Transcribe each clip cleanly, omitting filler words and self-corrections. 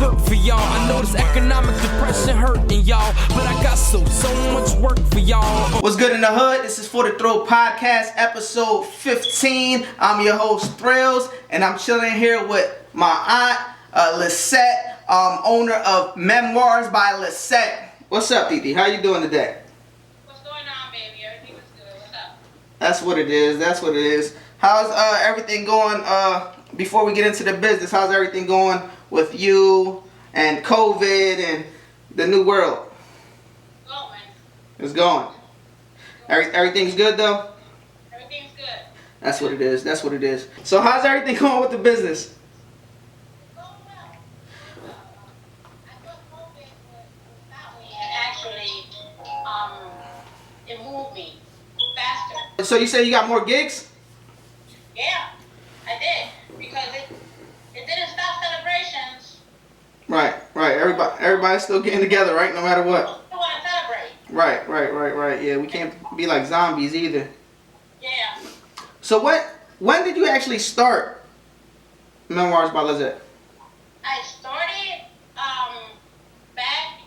look for y'all. I know this economic depression hurting y'all, but I got so much work for y'all. What's good in the hood? This is For the Throat Podcast, episode 15. I'm your host, Thrills, and I'm chilling here with my aunt, Lizzette, owner of Memoirs by Lizzette. What's up, Titi? How you doing today? What's going on, baby? Everything is good. What's up? That's what it is. That's what it is. How's everything going? Before we get into the business, how's everything going with you and COVID and the new world? Going. It's going. Everything's good though? Everything's good. That's what it is. That's what it is. So how's everything going with the business? It's going well. I thought COVID would stop me, and actually, it moved me faster. So you say you got more gigs? Yeah, I did, because it didn't stop celebrations. Right. Everybody's still getting together, right? No matter what. Still want to celebrate. Right. Yeah, we can't be like zombies either. Yeah. So when did you actually start Memoirs by Lizzette? I started back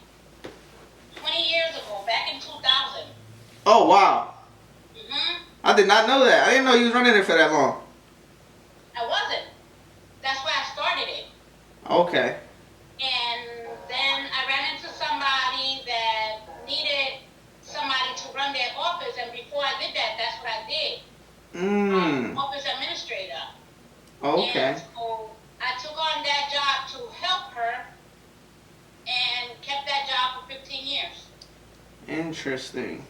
20 years ago, back in 2000. Oh wow. Mm-hmm. I did not know that. I didn't know you was running it for that long. I wasn't. That's why I started it. Okay. And then I ran into somebody that needed somebody to run their office, and before I did that, that's what I did. Office administrator. Okay. And so I took on that job to help her, and kept that job for 15 years. Interesting.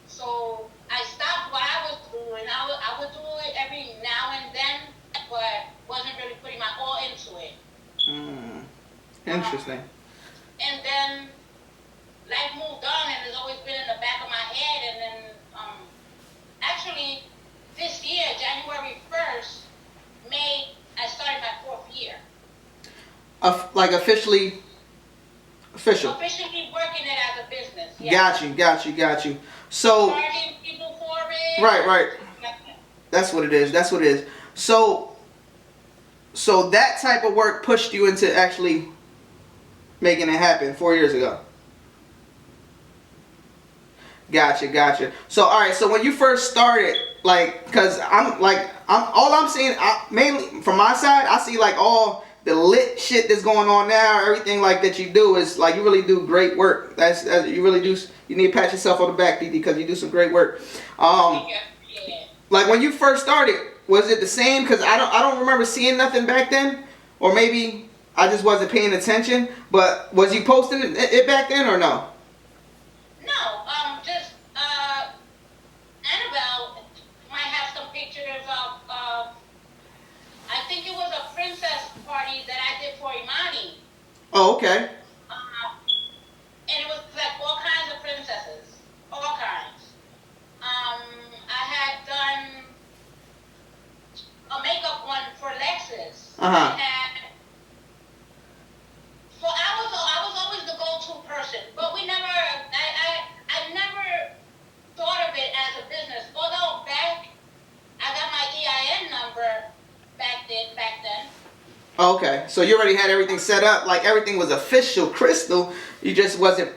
So I stopped what I was doing. I would do it every now and then, but wasn't really putting my all into it. Interesting. And then life moved on, and it's always been in the back of my head. And then actually this year, January 1st, I started my 4th year. Like official. Officially working it as a business. Yeah. Got you. So Charging people for it. right. That's what it is. So that type of work pushed you into actually making it happen 4 years ago. Gotcha. So all right. So when you first started, like, cause I'm seeing, mainly from my side, I see like all the lit shit that's going on now. Everything like that you do is like you really do great work. That's you really do. You need to pat yourself on the back, Didi, because you do some great work. Like when you first started, was it the same? Cause I don't remember seeing nothing back then, or maybe I just wasn't paying attention. But was you posting it back then or no? No, just Annabelle might have some pictures of I think it was a princess party that I did for Imani. Oh, okay. And it was like all kinds of princesses, all kinds. I had done a makeup one for Lexus. So I was always the go-to person, but I never thought of it as a business. Although I got my EIN number back then. Okay, so you already had everything set up, like everything was official, crystal. You just wasn't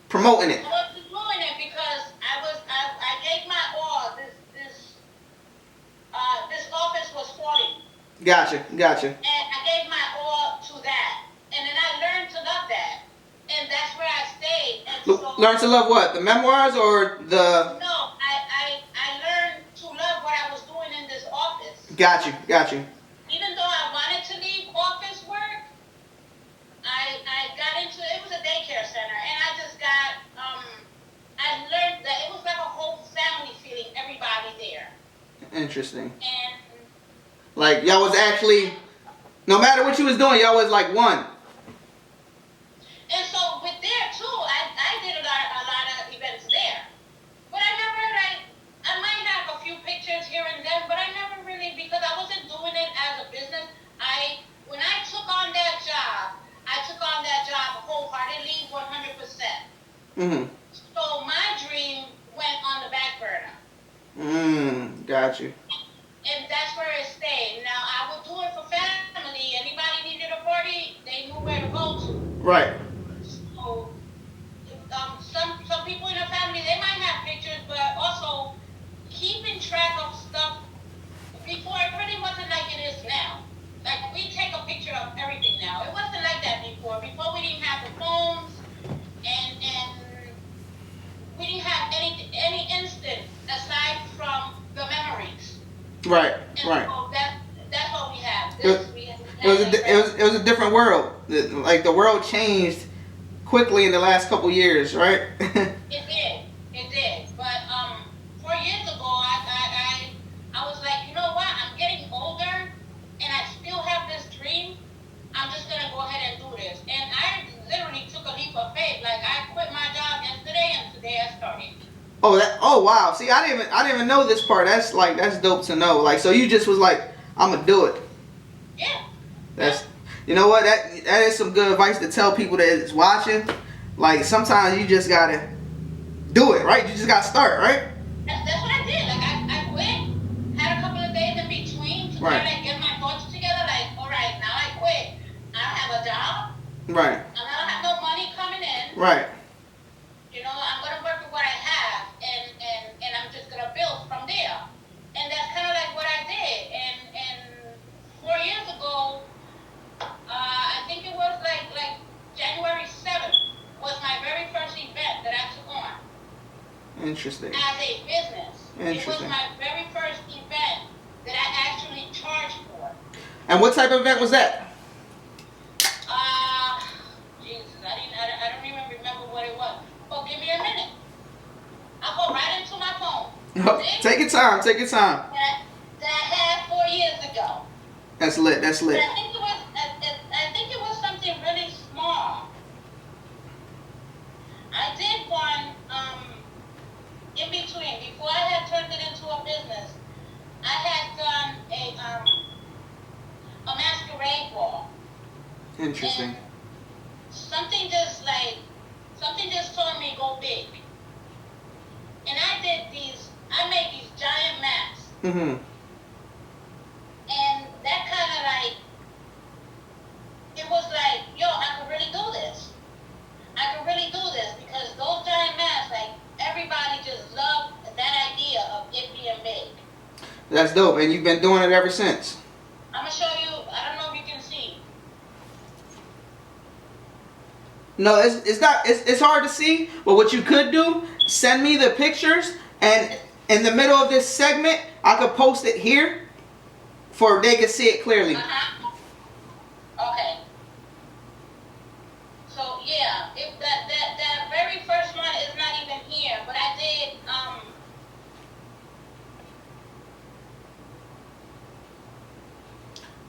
promoting it. I wasn't doing it because I gave my all. This office was falling. Gotcha. And I gave my all to that. And then I learned to love that. And that's where I stayed. And so, Learn to love what? The Memoirs or the... No, I learned to love what I was doing in this office. Got you. Even though I wanted to leave office work, I got into it. It was a daycare center. And I just got, I learned that it was like a whole family feeling, everybody there. Interesting. And like y'all was actually, no matter what you was doing, y'all was like one. And so with there too, I did a lot of events there. But I might have a few pictures here and there, but I never really, because I wasn't doing it as a business. When I took on that job wholeheartedly, 100%. So my dream went on the back burner. Got you. And that's where it stayed. Now I would do it for family. Anybody needed a party, they knew where to go to. Right. So, some people in the family, they might have pictures, but also keeping track of stuff before it really wasn't like it is now. Like we take a picture of everything now. It wasn't like that before. Before we didn't have the phones, and we didn't have any instant aside from the memories. Right. And Right. so that's what we have. It was a different world. Like the world changed quickly in the last couple years, right? It did. But 4 years ago, I was like, you know what? I'm getting older, and I still have this dream. I'm just gonna go ahead and do this. And I literally took a leap of faith. Like I quit my job yesterday, and today I started. Oh wow. See, I didn't even know this part. That's dope to know. Like, so you just was like, I'm gonna do it. Yeah. You know what? That is some good advice to tell people that is watching. Like sometimes you just gotta do it, right? You just gotta start, right? That's what I did. Like I quit. Had a couple of days in between to kind of get my thoughts together. Like, all right, now I quit. I don't have a job. Right. I don't have no money coming in. Right. You know, I'm gonna work with what I have, and I'm just gonna build from there. And that's kind of like what I did. And 4 years ago, I think it was like January 7th was my very first event that I took on. Interesting. As a business. It was Interesting. my very first event that I actually charged for. And what type of event was that? Jesus, I don't even remember what it was. But give me a minute. I'll go right into my phone. Take your time. Take your time. That I had 4 years ago. That's lit. That's lit. But I think it was something really small. I did one in between. Before I had turned it into a business, I had done a masquerade ball. Interesting. And something just told me go big. And I made these giant masks. Mm-hmm. And that kind of it was like, yo, I could really do this. I could really do this because those giant masks, like, everybody just loved that idea of it being big. That's dope, and you've been doing it ever since. I'm going to show you, I don't know if you can see. No, it's hard to see, but what you could do, send me the pictures, and in the middle of this segment, I could post it here for they can see it clearly. Uh-huh. Okay. So yeah, that very first one is not even here, but I did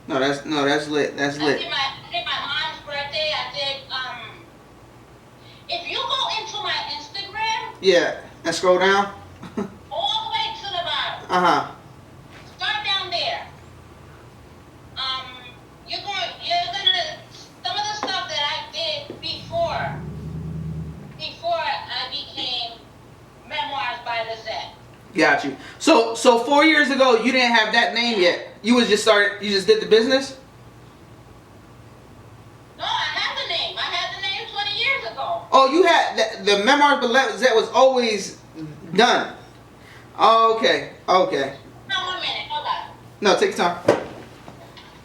No, that's lit. That's I lit. did my mom's birthday. I did if you go into my Instagram, Yeah, and scroll down. all the way to the bottom. Uh-huh. Start down there. You're gonna some of the stuff that I did before I became Memoirs by Lizzette. Got you. So 4 years ago, you didn't have that name yet. You just did the business? No, I had the name. I had the name 20 years ago. Oh, you had the Memoirs by Lizzette was always done. Oh, okay. Okay. No, 1 minute. Hold on. No, take your time.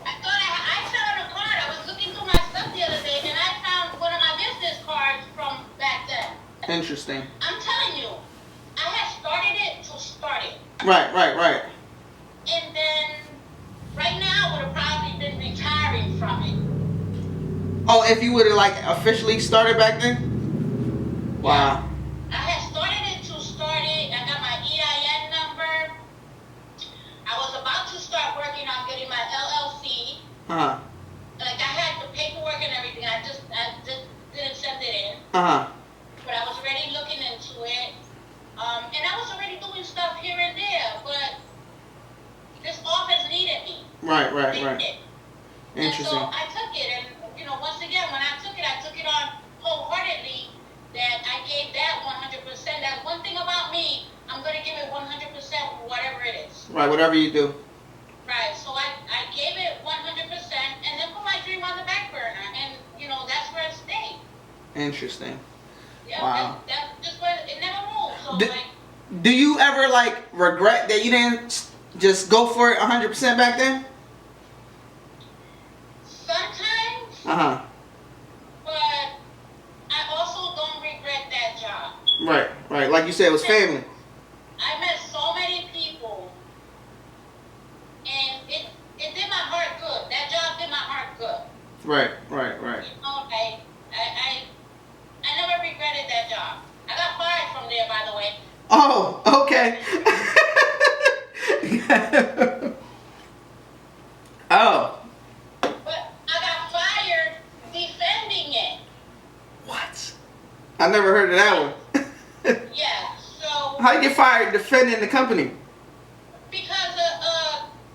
I thought I found a card. I was looking through my stuff the other day, and I found one of my business cards from back then. Interesting. I'm telling you, I had started it to start it. Right. And then, right now, I would have probably been retiring from it. Oh, if you would have like officially started back then? Wow. I had started it to start it. I got my EIN number. I was about to start working on getting my LLC. Uh-huh. Like, I had the paperwork and everything. I just didn't send it in. Uh-huh. But I was already looking into it. And I was already doing stuff here and there. But this office needed me. Right. They did. And Interesting. so I took it. And, once again, when I took it on wholeheartedly. That I gave that 100%. That's one thing about me. I'm going to give it 100% whatever it is. Right, whatever you do. Right. So I gave it 100% and then put my dream on the back burner. And, that's where it stayed. Interesting. Yeah, Wow. that's just what it never moved. So Do, like do you ever like regret that you didn't just go for it 100% back then? sometimes, Uh-huh. but I also don't regret that job. Right, right. Like you said, it was family. I met so many people, and it did my heart good. That job did my heart good. Right, right, right. You know, I never regretted that job. I got fired from there, by the way. Oh, okay. Oh. But I got fired defending it. What? I never heard of that one. Yeah, so How you get fired defending the company? because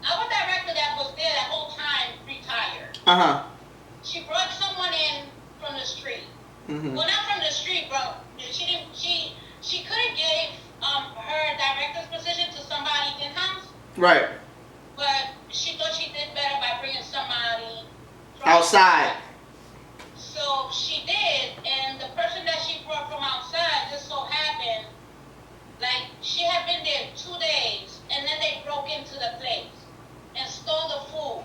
our director that was there that whole time retired. Uh-huh. She brought someone in from the street. Mm-hmm. Well, not from the street, but she could have gave her director's position to somebody in house, Right. but she thought she did better by bringing somebody from Outside. So she did, and the person that she brought from outside just so happened, like she had been there 2 days, and then they broke into the place and stole the food,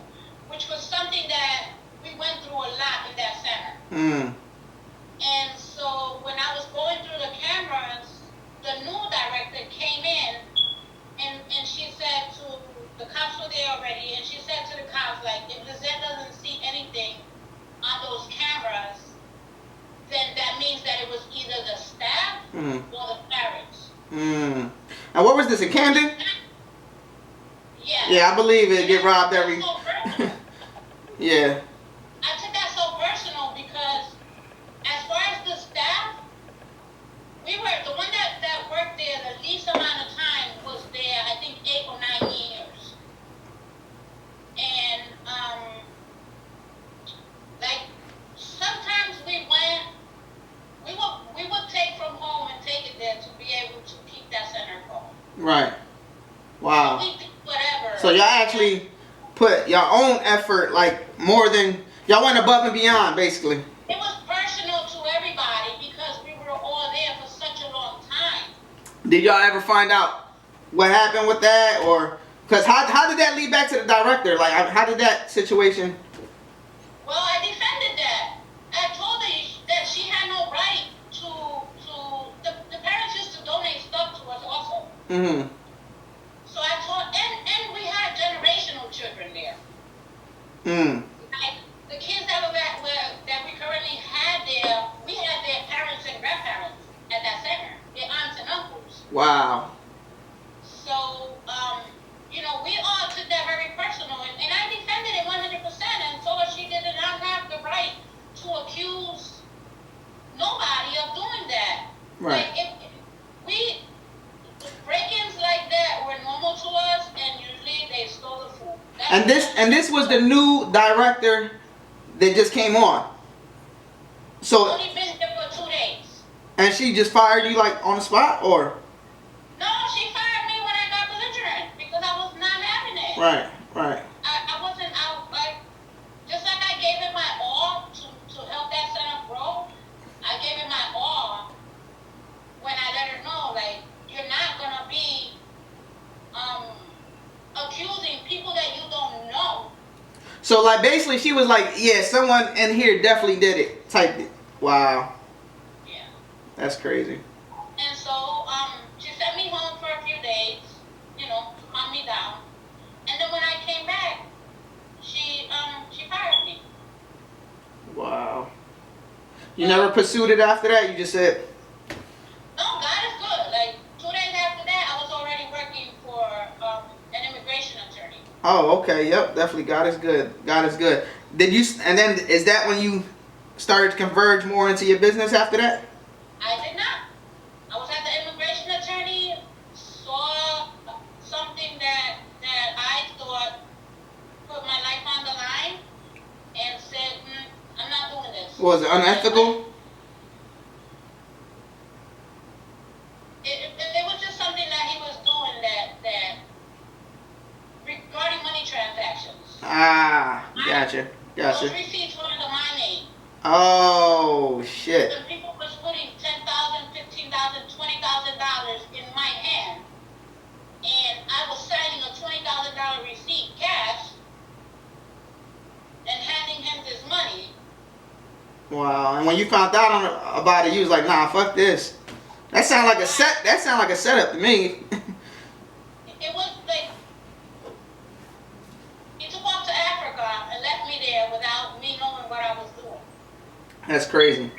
which was something that we went through a lot in that center. Mm. And so when I was going through the cameras, the new director came in, and she said to the cops were there already, and she said to the cops, like, if Lizzette doesn't see anything on those cameras, then that means that it was either the staff or the parents. Mm. And what was this, in Camden? Yeah. Yeah, I believe it. Get robbed That's every... so personal. Yeah. I took that so personal because as far as the staff, we were, the one that worked there the least amount of time was there, I think 8 or 9 years. And, like, sometimes we would take from home and take it there to be able to keep that center going. Right. Wow. We did whatever. So y'all actually put your own effort, like, more than... Y'all went above and beyond, basically. It was personal to everybody because we were all there for such a long time. Did y'all ever find out what happened with that, or... Because how did that lead back to the director? Like, how did that situation... Well, I defended that. I told her that she had no right to the parents used to donate stuff to us also. Mm-hmm. So I told, and we had generational children there. Mm. Like the kids that we currently had there, we had their parents and grandparents at that center, their aunts and uncles. Wow. So, we all took that very personal, and I defended it 100% and told her she did not have the right to accuse nobody of doing that. Right. Like, break-ins like that were normal to us, and usually they stole the food. And this was the new director that just came on. So, only been there for 2 days. and she just fired you, like, on the spot, or? No, she fired me when I got belligerent because I was not having it. Right, right. I wasn't out, like, just like I gave it my all to help that center grow, I gave it my all when I let her know, like, you're not going to be accusing people that you don't know. So, like, basically, she was like, yeah, someone in here definitely did it, typed it. Wow. Yeah. That's crazy. And so, she sent me home for a few days, to calm me down. And then when I came back, she fired me. Wow. You never pursued it after that? You just said... No, God is good. Like 2 days after that, I was already working for an immigration attorney. Oh, okay. Yep, definitely. God is good. God is good. Did you... And then, is that when you started to converge more into your business after that? I did not. I was at the immigration attorney, saw something that I thought put my life on the line, and said, I'm not doing this. Was it unethical? It was just something that he was doing that regarding money transactions. Ah, gotcha. Those Gotcha. receipts were under my name. Oh shit. And people was putting $10,000, $15,000, $20,000 in my hand, and I was signing a $20,000 receipt cash and handing him this money. Wow. And when you found out about it, you was like, nah, fuck this. That sound like a set. That sound like a setup to me. It was like he took off to Africa and left me there without me knowing what I was doing. That's crazy.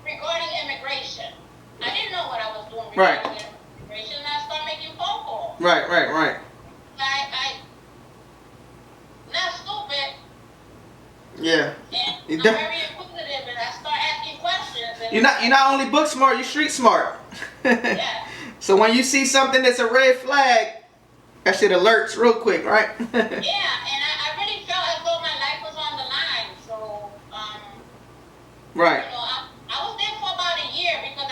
Regarding immigration, I didn't know what I was doing Right. regarding immigration, and I started making phone calls. Right. I not stupid. Yeah. And You I'm def- very inquisitive, and I start asking questions. And You're not only book smart, you're street smart. yeah. So when you see something that's a red flag, that shit alerts real quick, right? Yeah, and I really felt as though my life was on the line. So, Right. you know, I was there for about a year because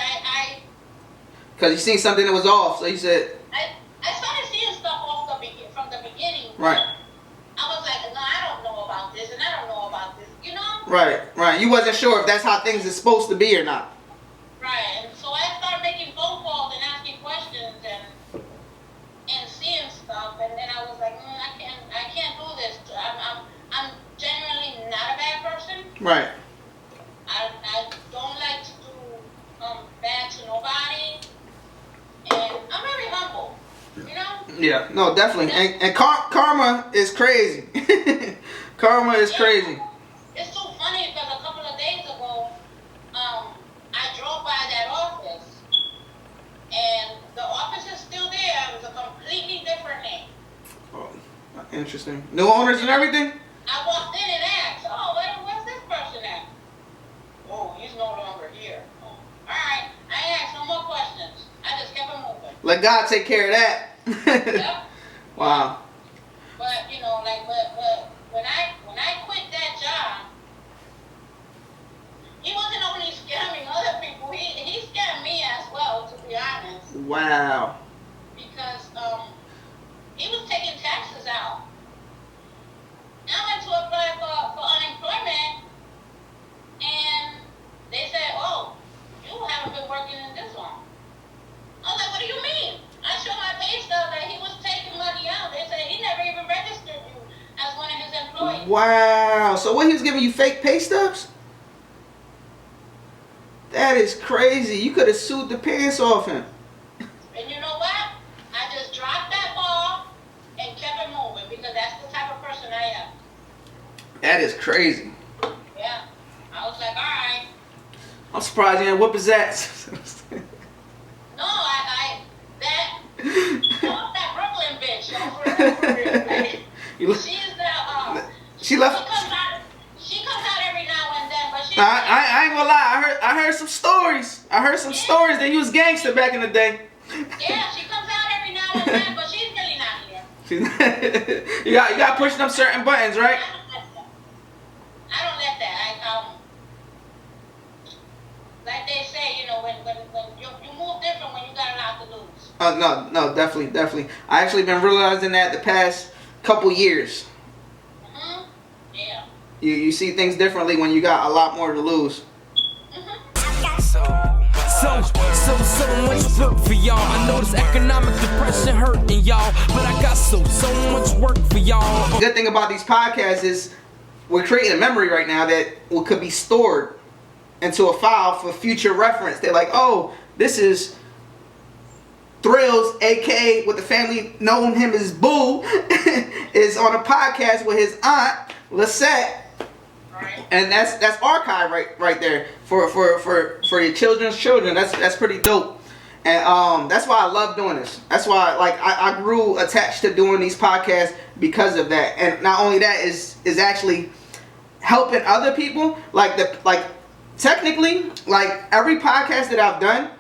Because you seen something that was off, so you said, I started seeing stuff from the beginning. right. I was like, no, I don't know about this, and I don't know about this, you know? Right. You wasn't sure if that's how things are supposed to be or not. Right, and so I started making phone calls and asking questions and seeing stuff, and then I was like, I can't do this. I'm genuinely not a bad person. Right. I don't like to do bad to nobody, and I'm very humble, you know? Yeah. No, definitely. And karma is crazy. Karma is crazy. It's so funny because a couple of days ago, I drove by that office, and the office is still there. It was a completely different name. Oh, interesting. New owners and everything? I walked in and asked, oh, where's this person at? Oh, he's no longer here. Oh, all right. I ain't asked no more questions. I just kept it moving. Let God take care of that. Yep. Wow. But, you know, like, but when I quit that job, he wasn't only scamming other people, he scammed me as well, to be honest. Wow. Because he was taking taxes out. And I went to apply for unemployment, and they said, oh, you haven't been working in this long. I was like, what do you mean? I showed my pay stub that he was taking money out. They said he never even registered you as one of his employees. Wow. So what, he was giving you fake pay stubs? That is crazy. You could have sued the pants off him. And you know what? I just dropped that ball and kept it moving because that's the type of person I am. That is crazy. Yeah. I was like, all right. I'm surprised you didn't whip his ass. No, that Brooklyn bitch. For real. Like, She left. She comes out every now and then, but she. I ain't gonna lie. I heard some stories. Stories that you was gangster back in the day. Yeah, she comes out every now and then, but she's really not here. you got pushing up certain buttons, right? I don't let that. Like they say, you know, when you move different when you got a lot to lose. No, definitely. I actually been realizing that the past couple years. Mhm. Yeah. You see things differently when you got a lot more to lose. So much work for y'all. I know this economic depression hurting y'all, but I got so much work for y'all. The good thing about these podcasts is we're creating a memory right now that could be stored into a file for future reference. They're like, oh, this is Thrills, aka what the family known him as Boo, is on a podcast with his aunt Lizzette. Right. And that's archive right there for your children's children. That's pretty dope. And that's why I love doing this. That's why I grew attached to doing these podcasts because of that. And not only that is actually helping other people. Technically, every podcast that I've done,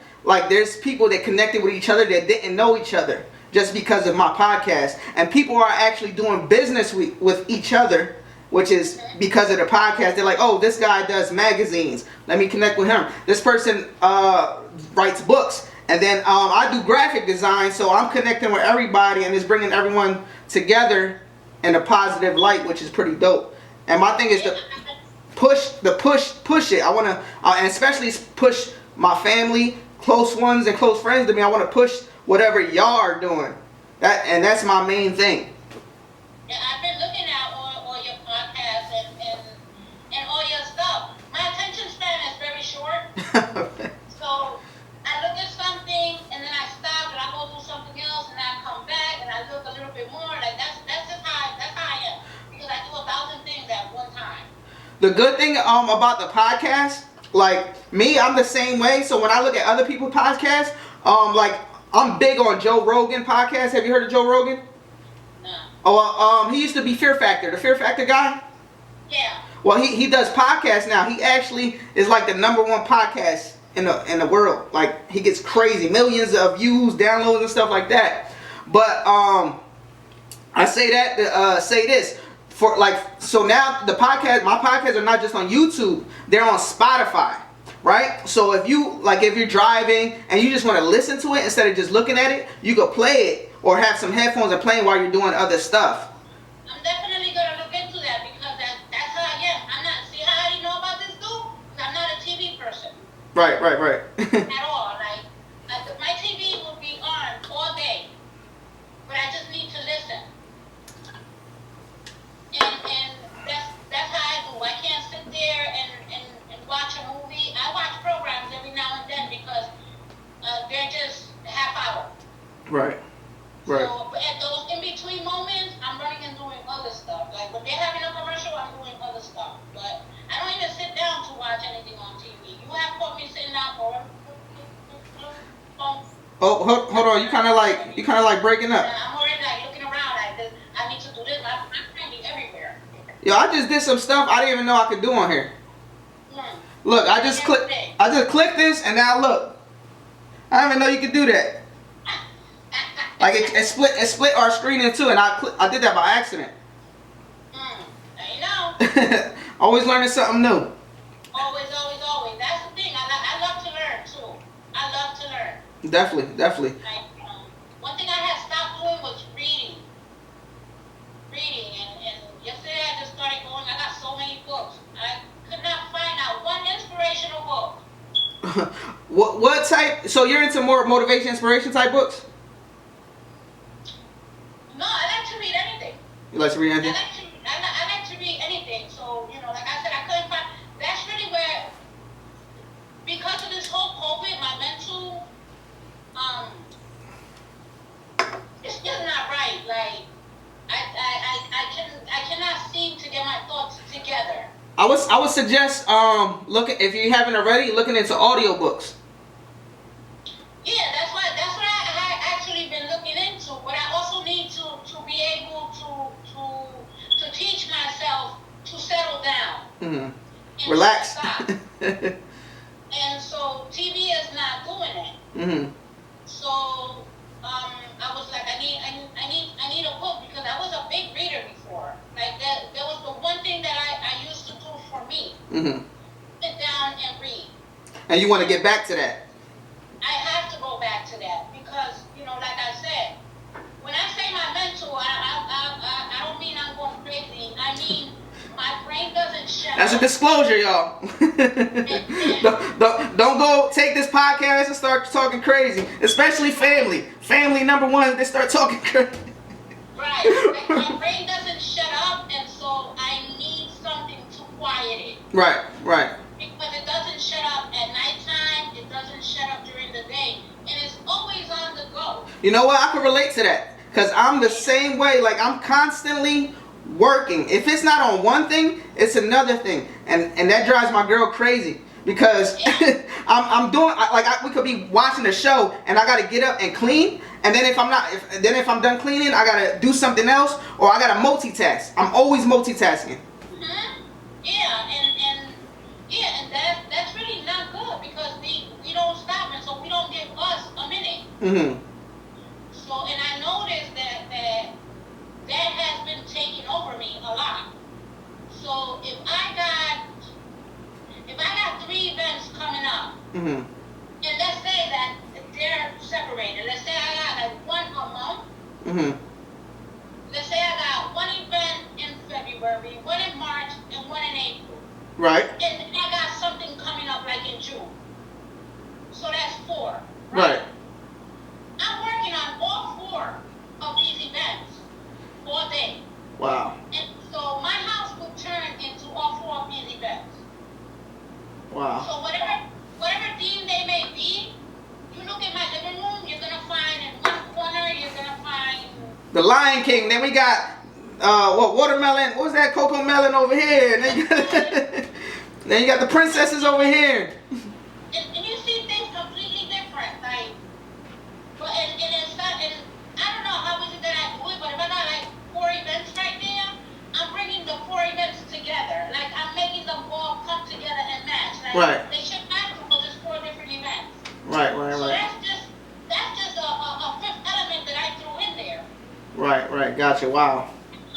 there's people that connected with each other that didn't know each other just because of my podcast. And people are actually doing business with each other, which is because of the podcast. They're like, oh, this guy does magazines. Let me connect with him. This person writes books. And then I do graphic design, so I'm connecting with everybody and it's bringing everyone together in a positive light, which is pretty dope. And my thing is to push it. I want to, and especially push my family, close ones, and close friends to me. I want to push whatever y'all are doing. That's my main thing. Yeah, I've been looking at all your podcasts and all your stuff. My attention span is very short. So I look at something and then I stop and I go do something else and I come back and I look a little bit more. Like that's just how I am, because I do 1,000 things at one time. The good thing about the podcast, like me, I'm the same way. So when I look at other people's podcasts, like I'm big on Joe Rogan podcast. Have you heard of Joe Rogan? No. Oh, he used to be Fear Factor, the Fear Factor guy. Yeah. Well, he does podcasts now. He actually is like the #1 podcast in the world. Like he gets crazy, millions of views, downloads, and stuff like that. But I say that to say this. For like, so now my podcasts are not just on YouTube, they're on Spotify, right? So if you're driving and you just want to listen to it instead of just looking at it, you could play it or have some headphones and playing while you're doing other stuff. I'm definitely gonna look into that because that's how I am. I'm not. See how I didn't know about this dude? 'Cause I'm not a TV person. Right. At all. Like my TV will be on all day, but I just need to listen. And that's how I do. I can't sit there and watch a movie. I watch programs every now and then because they're just half hour. Right. So but at those in between moments, I'm running and doing other stuff. Like when they're having a commercial, I'm doing other stuff. But I don't even sit down to watch anything on TV. You have caught me sitting down for. Oh, hold on. You kind of like breaking up. I'm already like looking around. I need to do this. I'm be everywhere. Yo, I just did some stuff I didn't even know I could do on here. Look, I just clicked this and now look. I didn't even know you could do that. Like it split our screen in two, and I did that by accident. There you know. Always learning something new. Always. That's the thing. I love to learn too. I love to learn. Definitely. Like, one thing I had stopped doing was reading. And yesterday I just started going. I got so many books. I could not find out one inspirational book. What type? So you're into more motivation, inspiration type books? No, I like to read anything. You like to read anything? I like to read anything. So, like I said, I couldn't find. That's really where, because of this whole COVID, my mental, it's just not right. Like, I cannot seem to get my thoughts together. I would suggest if you haven't already, looking into audiobooks. Yeah, that's what I actually been looking into. But I also need to be able to teach myself to settle down. Mm-hmm. Relax. And so TV is not doing it. Mm-hmm. So I was like, I need a book because I was a big reader before. Like that was the one thing that I used to do for me. Mm-hmm. Sit down and read. And you want to get back to that? I have to go back to that because, like I said, when I say my mental, I don't mean I'm going crazy. I mean my brain doesn't shut up. That's a disclosure, y'all. don't go take this podcast and start talking crazy, especially family. Family #1, they start talking crazy. Right. Like my brain doesn't shut up, and so I need something to quiet it. Right. Because it doesn't shut up at nighttime, it doesn't shut up during the day, and it's always on the go. You know what? I can relate to that. Because I'm the same way. Like, I'm constantly working. If it's not on one thing, it's another thing. And that drives my girl crazy. Because I'm doing, we could be watching a show, and I got to get up and clean. And then if I'm done cleaning, I got to do something else, or I got to multitask. I'm always multitasking. Mm-hmm. And that's really not good because we don't stop, and so we don't give us a minute. Mm-hmm. So, and I noticed that has been taking over me a lot. So if I got 3 events coming up, mm-hmm. and let's say that they're separated. Let's say I got like one a month. Mm-hmm. Let's say I got one event in February, one in March, and one in April. Right. And I got something coming up like in June. So that's 4. Right. I'm working on all 4 of these events all day. Wow. And so my house would turn into all 4 of these events. Wow. So whatever theme they may be, you look in my living room, you're gonna find in one corner, you're gonna find The Lion King. Then we got watermelon. What was that? Cocoa melon over here. And then you got, then you got the princesses over here. and you see things completely different. Like, but and it's not, and I don't know how is it that I do it, but if I got like 4 events right there, I'm bringing the 4 events together. Like I'm making them all come together and match. Like, Right. They shouldn't have to because it's 4 different events. Right. So that's just a 5th element that I threw in there. Right. Gotcha. Wow.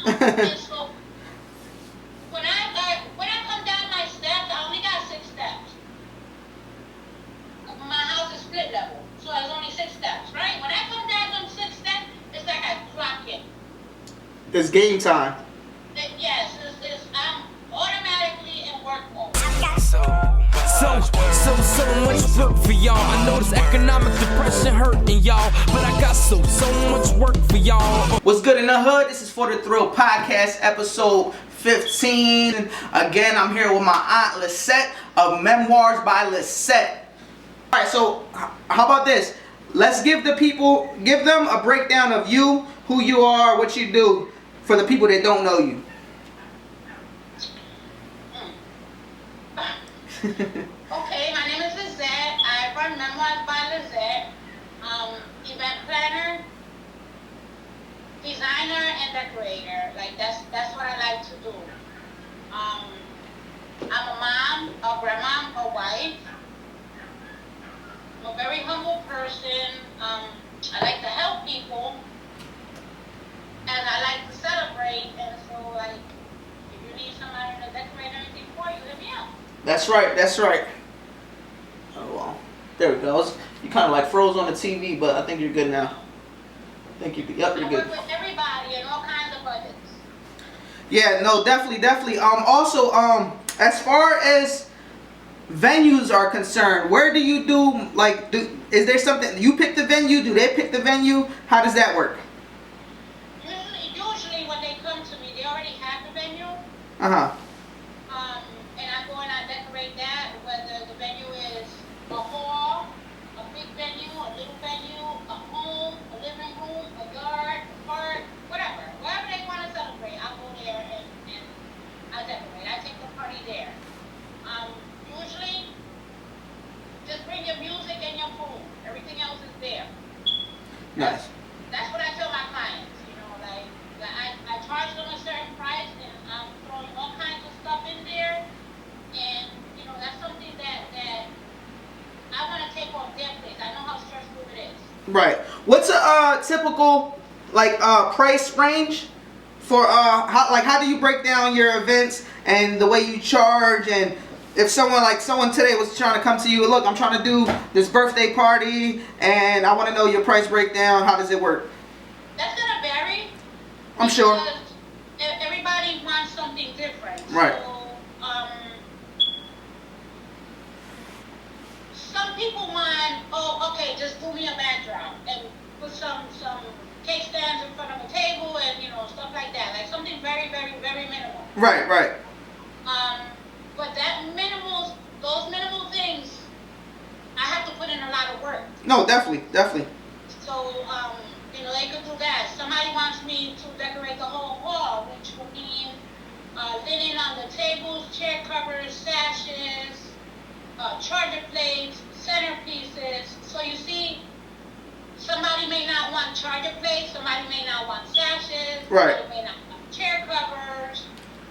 And so when I come down my steps, I only got 6 steps. My house is split level, so there's only 6 steps, right? When I come down them 6 steps, it's like I clock in. It's game time. Yes, I'm automatically in work mode. So much work for y'all. I know this economic depression hurting y'all, but I got so much work for y'all. What's good in the hood? This is For the Thrill Podcast, episode 15. Again, I'm here with my aunt Lizzette of Memoirs by Lizzette. All right, so how about this? Let's give them a breakdown of you, who you are, what you do, for the people that don't know you. Okay, my name is Lizzette. I run Memoirs by Lizzette. Event planner, designer, and decorator. Like that's what I like to do. I'm a mom, a grandma, a wife. I'm a very humble person. I like to help people, and I like to celebrate. And so, like, if you need somebody to decorate anything for you, hit me up. That's right. Oh, well. There we go. You kind of like froze on the TV, but I think you're good now. I think you're good. Yep, you're I good. work with everybody and all kinds of budgets. Yeah, no, definitely. Also, as far as venues are concerned, where do you do, like, is there something, you pick the venue? Do they pick the venue? How does that work? Usually when they come to me, they already have the venue. Uh-huh. And I go and I decorate that, whether the venue is a hall, a big venue, a little venue, a home, a living room, a yard, a park, whatever. Wherever they want to celebrate, I'll go there and I decorate. I take the party there. Usually, just bring your music and your food. Everything else is there. Nice. That's what I tell my clients. You know, like I charge them a certain price, and I'm throwing all kinds of stuff in there. And, you know, that's something that I want to take off their plate. I know how stressful it is. Right. What's a typical, like, price range for, how do you break down your events and the way you charge? And if someone today was trying to come to you, look, I'm trying to do this birthday party and I want to know your price breakdown, how does it work? That's going to vary. I'm sure. Because everybody wants something different. Right. So, some people want, okay, just do me a backdrop and put some cake stands in front of a table and, you know, stuff like that. Like something very, very, very minimal. Right. But those minimal things, I have to put in a lot of work. No, definitely. So, you know, they could do that. Somebody wants me to decorate the whole hall, which would mean linen on the tables, chair covers, sashes, charger plates, centerpieces. So you see, somebody may not want charger plates, somebody may not want sashes, Right. somebody may not want chair covers,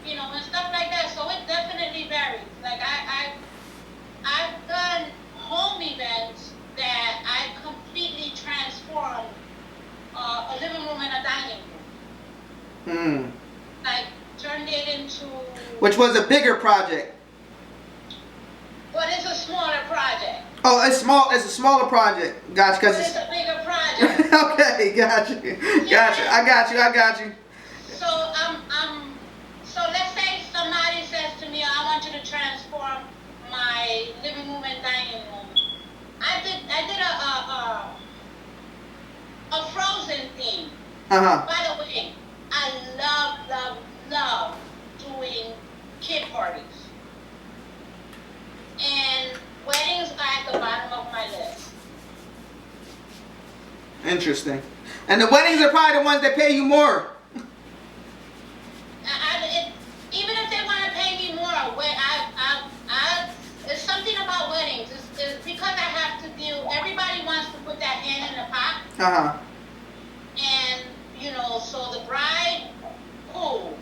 you know, and stuff like that. So it definitely varies. Like I've done home events that I completely transformed a living room and a dining room. Like turned it into. Which was a bigger project. But it's a smaller project. Oh, it's a smaller project. Gotcha. But it's a bigger project. Okay, gotcha. I got you. So so let's say somebody says to me, I want you to living room and dining room. I did a Frozen theme. By the way, I love doing kid parties. And weddings are at the bottom of my list. Interesting. And the weddings are probably the ones that pay you more. Even if they want to pay me more, it's something about weddings. It's because I have to deal. Everybody wants to put that hand in the pot. And so the bride, cool.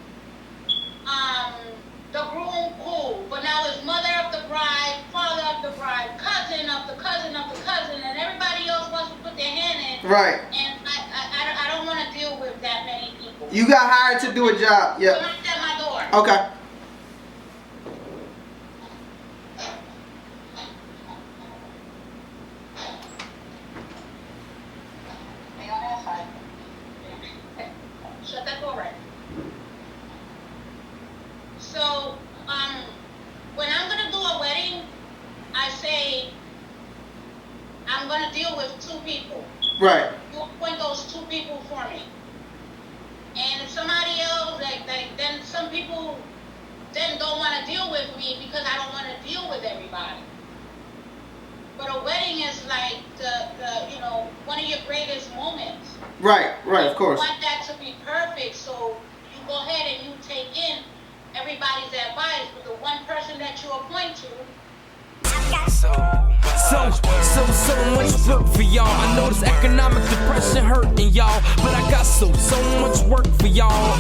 The groom, cool. But now it's mother of the bride, father of the bride, cousin of the cousin of the cousin, and everybody else wants to put their hand in. Right. And I don't want to deal with that many people. You got hired to do a job. Yep. Someone's at my door. Okay. Hang on that side. Shut that door right. So, when I'm gonna do a wedding, I say I'm gonna deal with 2 people. Right. You appoint those 2 people for me. And if somebody else, then some people then don't want to deal with me because I don't want to deal with everybody. But a wedding is like one of your greatest moments. Right, of course. You want that to be perfect, so you go ahead and you take in everybody's advice with the one person that you appoint to. So much work for y'all. I know this economic depression hurting y'all, but I got so much work for y'all.